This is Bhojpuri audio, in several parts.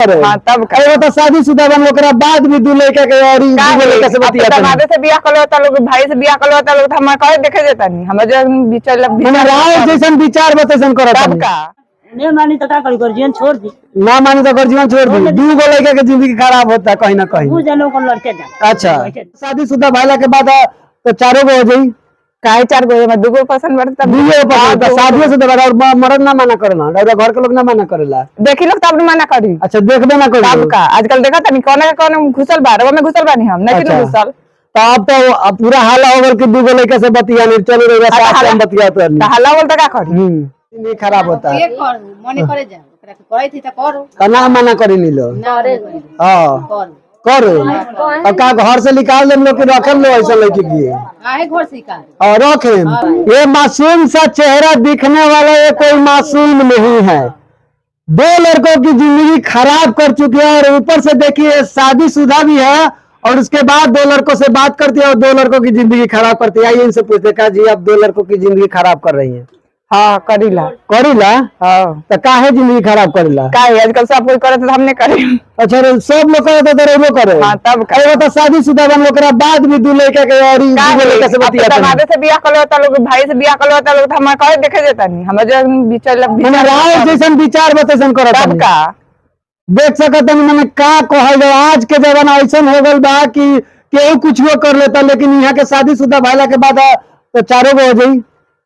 हाँ तब अरे तो शादीशुदा बन ओकरा बाद भी दू लड़का के और दूगो लड़का से बतिया दामादे से बियाह कर लेता लोग, भाई से बियाह कर लेता लोग, हम कहे देखे जाता नहीं हम मने राव जैसन विचार बतैसन करत तब का नहीं मानी तो क्या करी, गर्जियन छोड़ दी। ना मानी तो गर्जीवन छोड़ दी। दूगो लड़का के जिंदगी खराब होता कहीं ना कहीं। वो जनों को लड़के जा। अच्छा शादीशुदा भइला के बाद तो चारों गो हो जाई, काहे 4 गो में 2 गो पसंद पड़ता दूगो पसंद शादियों से बाद और मर्द ना मना करेला, और घर के लोग ना मना करेला। देखी लोग तब मना करी। अच्छा देखबे ना करी तब का आजकल देखा तनी कौन घुसल बा रवा में घुसल बानी हम नहीं अच्छा। घुसल तो अब तो पूरा हाला हो गल कि दूगो लड़का से बतिया नहीं चलो रे साथ में बतिया तो नहीं हल्ला बोलता का करी जिंदगी खराब होता है। ये कर मने करे जा, ओकरा के करे थी त करो ना मना करी नी लो। ना रे हां कर करो और का घर से निकाल दे लोग के रखल लो ऐसा लड़की की आए घर से का और रखे। ये मासूम सा चेहरा दिखने वाला ये कोई मासूम नहीं है। 2 लड़कों की जिंदगी खराब कर चुके हैं और ऊपर से देखिए शादीशुदा भी है और उसके बाद 2 लड़कों से बात करती है और 2 लड़कों की जिंदगी खराब करती है। आइए इनसे पूछते का जी आप 2 लड़कों की जिंदगी खराब कर रही हैं। हाँ करीला हाँ तो काहे जिंदगी खराब करेला? काहे आजकल सब कोई करे तो हमने करे। अच्छा सब लोग करे तो रेलो करे। हाँ तब का अरे तो शादीशुदा बन ओकरा बाद भी दू लड़का के और दूगो लड़का से बतिया दामादे से बियाह कर लेता लोग, भाई से बियाह कर लेता लोग, हम कहे देखे जाता नहीं हम राव जैसन विचार बतैसन करत तब का देख सकत नहीं। मैंने का कहल आज के जमाना ऐसा हो गल बा कि केहू कुछ कर लेता, लेकिन यहाँ के शादीशुदा भइला के बाद तो चारों गो हो जाई,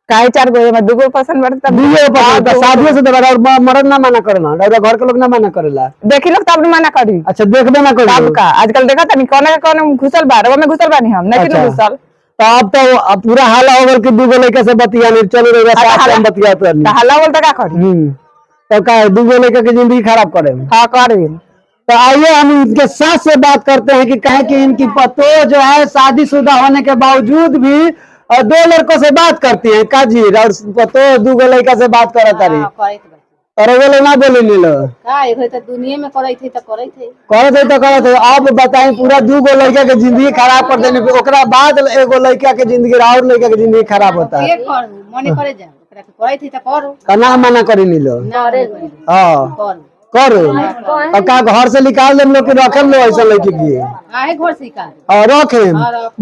काहे 4 गो में 2 गो पसंद पड़ता दूगो पसंद शादियों से बाद और मर्द ना मना करेला, और घर के लोग ना मना करेला। देखी लोग तब मना करी। अच्छा देखबे ना करी तब का आजकल देखा तनी कौन घुसल बा रवा में घुसल बानी हम नहीं घुसल। तो अब तो पूरा हाला हो गल कि दूगो लड़का से बतिया नहीं चलो रे साथ में बतिया तो नहीं। हल्ला बोलता का करी तो का दूगो लड़का की जिंदगी खराब करे। हाँ करी। तो आइए हम इनके साथ से बात करते हैं कि कहे कि इनकी पतो जो है शादीशुदा होने के बावजूद भी 2 लड़कों से बात करती है काजी और पतो 2 लड़का से बात करत रही और वो लोग ना बोले नी लो का होय त दुनिया में करे थी त करे थे करत है। अब बताई पूरा 2 लड़का के जिंदगी खराब कर देने ओकरा बाद एगो लड़का के जिंदगी और लड़का के जिंदगी खराब होता है। ये कर मने करे जा, ओकरा के करे थी त करो ना मना करी नी लो। ना रे हाँ कर करो और का घर से निकाल दे लोग के रखल लो ऐसा लड़की की आए घर से का और रखे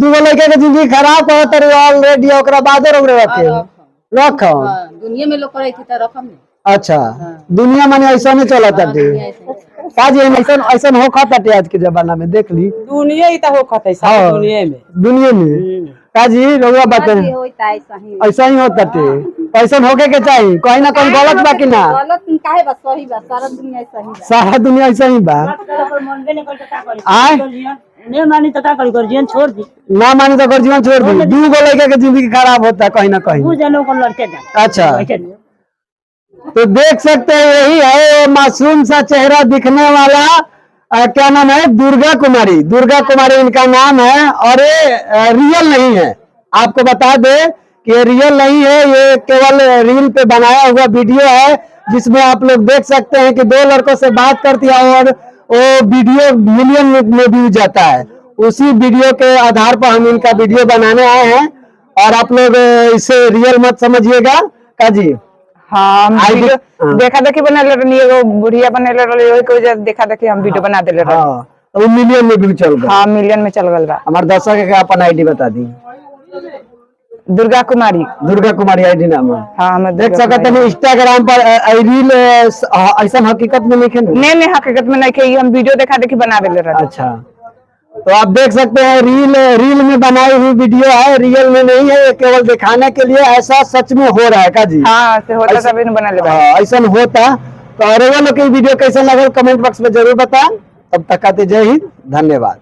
2 लड़का के जिंदगी खराब करत रहे ऑलरेडी ओकरा बाद रखे रख दुनिया में लोग करे थी त रखम नहीं। अच्छा दुनिया माने ऐसा नहीं चला था काजी ऐसा हो खाता आज के जमाना में देख ली दुनिया ही तो हो खतै हाँ, दुनिया में काजी रउआ बात ऐसा ही होता थे। ऐसा होके के चाहिए कहीं ना कहीं गलत बा कि ना? गलत काहे बस सही बा, सारा दुनिया सही बा। सारा दुनिया ऐसा ही बा। मनबे नहीं करता का करी आए नहीं मानी तो क्या करी, गर्जियन छोड़ दी। ना मानी तो गर्जीवन छोड़ दी। 2 लड़का के जिंदगी खराब होता है कहीं ना कहीं। वो जनों को लड़के जा। अच्छा तो देख सकते हैं यही है वो मासूम सा चेहरा दिखने वाला क्या नाम है दुर्गा कुमारी इनका नाम है और ये रियल नहीं है। आपको बता दे कि ये रियल नहीं है, ये केवल रील पे बनाया हुआ वीडियो है जिसमें आप लोग देख सकते हैं कि 2 लड़कों से बात करती है और वो वीडियो मिलियन में व्यू जाता है। उसी वीडियो के आधार पर हम इनका वीडियो बनाने आए हैं और आप लोग इसे रियल मत समझिएगा काजी। हाँ देखा देखी बना ले एगो बुढ़िया बना ले वही को देखा देखी हम वीडियो बना देले रहे। हाँ तो मिलियन में व्यू चल गया। हाँ मिलियन में चल गल बा। हमारे दर्शक के अपन आईडी बता दी। दुर्गा कुमारी आईडी नाम है। हाँ हम देख सकते हैं इंस्टाग्राम पर रील ऐसा हकीकत में नहीं हकीकत में नहीं है, हम वीडियो देखा देखी बना देले रहे। अच्छा तो आप देख सकते हैं रील में बनाई हुई वीडियो है, रियल में नहीं है, केवल दिखाने के लिए। ऐसा सच में हो रहा है का जी? हाँ से होता तभी बना ले ऐसा होता। तो और लोग की वीडियो कैसा लगा कमेंट बॉक्स में जरूर बताएं। तब तक आते जय हिंद, धन्यवाद।